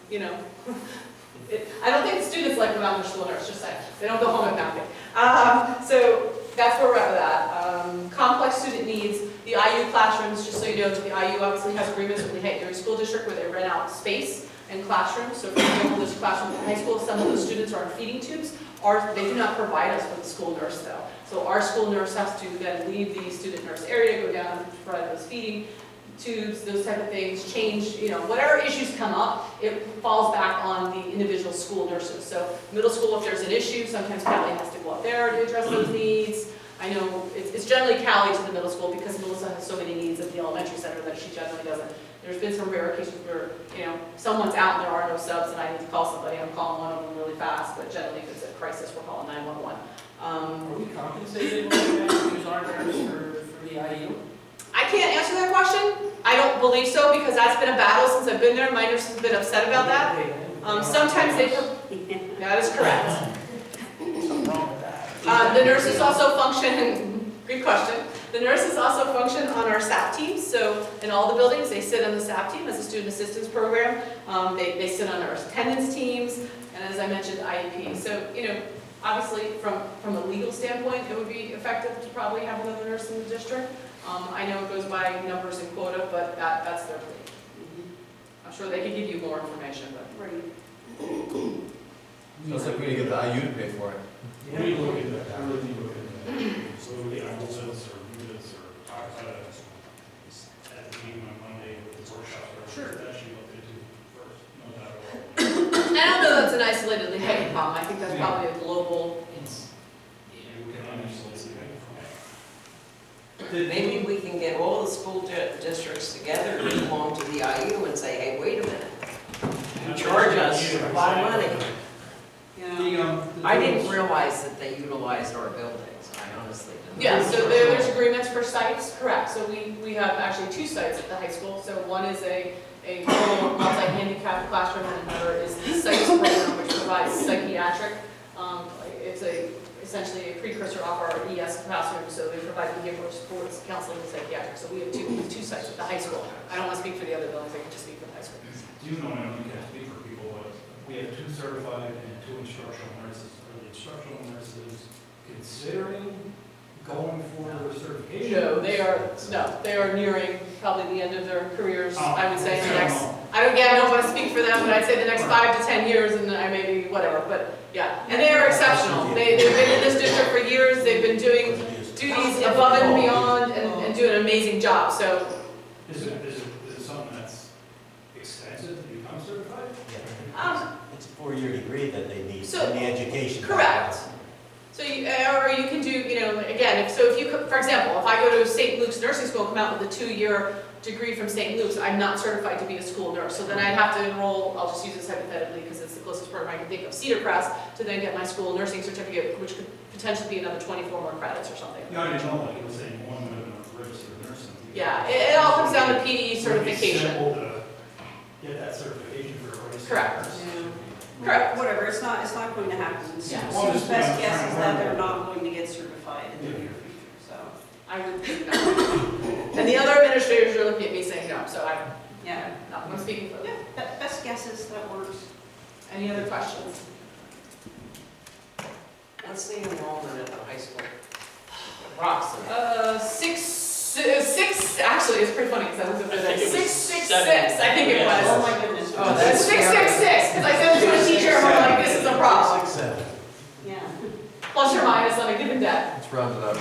you know, I don't think the students like without their school nurse, just saying. They don't go home and pound it. So that's where we're at with that. Complex student needs, the IU classrooms, just so you know, that the IU obviously has agreements with the Area School District where they rent out space and classrooms. So for example, there's classrooms in high school, some of those students are on feeding tubes. They do not provide us with a school nurse though. So our school nurse has to then leave the student nurse area, go down and provide those feeding tubes, those type of things, change, you know, whatever issues come up, it falls back on the individual school nurses. So middle school, if there's an issue, sometimes Callie has to go up there to address those needs. I know it's generally Callie to the middle school because Melissa has so many needs at the elementary center that she generally doesn't. There's been some rare occasions where, you know, someone's out and there are no subs and I need to call somebody, I'm calling one of them really fast, but generally if it's a crisis, we're calling 911. Are we compensated who's our nurse for the IU? I can't answer that question. I don't believe so because that's been a battle since I've been there. My nurse has been upset about that. Sometimes they, that is correct. Something wrong with that. The nurses also function, great question. The nurses also function on our SAP teams. So in all the buildings, they sit on the SAP team as a student assistance program. They sit on our attendance teams, and as I mentioned, IEP. So, you know, obviously from a legal standpoint, it would be effective to probably have another nurse in the district. I know it goes by numbers and quota, but that's their plea. I'm sure they could give you more information, but. Sounds like we're gonna get the IU to pay for it. What do you look at that? How do you look at that? So the ambulance or units or talk about it at the meeting on Monday with the workshop. Sure. Actually look into first, no doubt about it. I don't know that's an isolated Hayden problem. I think that's probably a global. We can understand Maybe we can get all the school districts together who belong to the IU and say, hey, wait a minute, you charge us a lot of money. I didn't realize that they utilized our buildings, I honestly didn't. Yeah, so there's agreements for sites, correct. So we have actually 2 sites at the high school. So one is a total multi-handicapped classroom and another is the psych program, which provides psychiatric. It's essentially a precursor of our ES classroom, so they provide behavioral supports, counseling, and psychiatric. So we have two sites at the high school. I don't want to speak for the other buildings, I can just speak for the high school. Do you know, I don't think I can speak for people, but we have 2 certified and 2 instructional nurses. Are the instructional nurses considering going for their certification? No, they are nearing probably the end of their careers, I would say, in the next, Oh. I don't want to speak for them, but I'd say the next 5 to 10 years, and I may be whatever, but yeah. And they are exceptional. They've been in this district for years, they've been doing duties above and beyond and doing an amazing job, so. Is it something that's expensive to become certified? It's a 4-year degree that they need So, in the education. correct. So or you can do, you know, again, if you, for example, if I go to St. Luke's Nursing School, come out with a 2-year degree from St. Luke's, I'm not certified to be a school nurse. So then I'd have to enroll, I'll just use this hypothetically because it's the closest program I can think of, Cedar Crest, to then get my school nursing certificate, which could potentially be another 24 more credits or something. Yeah, I didn't know, like, it was saying one would have been registered nursing. Yeah, it all comes down to PDE certification. It's simple to get that certification for a registered Correct. nurse. Correct. Whatever, it's not going to happen. Yeah. Well, Students' best guess is that they're yeah. not going to get certified in the near future, so, I would think no. And the other administrators are looking at me saying no, so yeah. I'm speaking for them. Best guesses, that works. Any other questions? What's the enrollment at the high school? Approximately. Six, actually, it's pretty funny because I looked up there, 666, I think it Oh was. my goodness. Oh, that's 666, because I said it to a teacher and we're like, this is a problem. 6, 7. Yeah. Plus or minus on a given day. Let's round it up.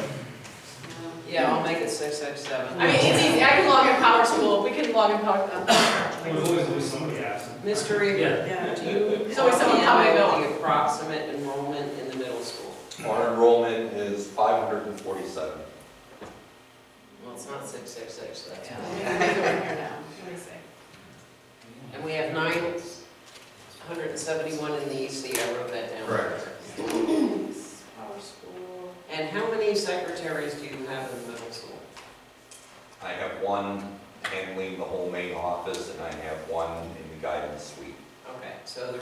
Yeah, I'll make it 667. I mean, it's easy, I can log in Power School, we can log in Power, There's always somebody asking. Mr. Rieger, Yeah. do you There's always someone coming and going. the approximate enrollment in the middle school? Our enrollment is 547. Well, it's not 666, that's yeah, fine. let me go in here now, let me see. And we have 971 in the EC, I wrote that down. Correct. Power School. And how many secretaries do you have in the middle school? I have one handling the whole main office, and I have one in the guidance suite. Okay, so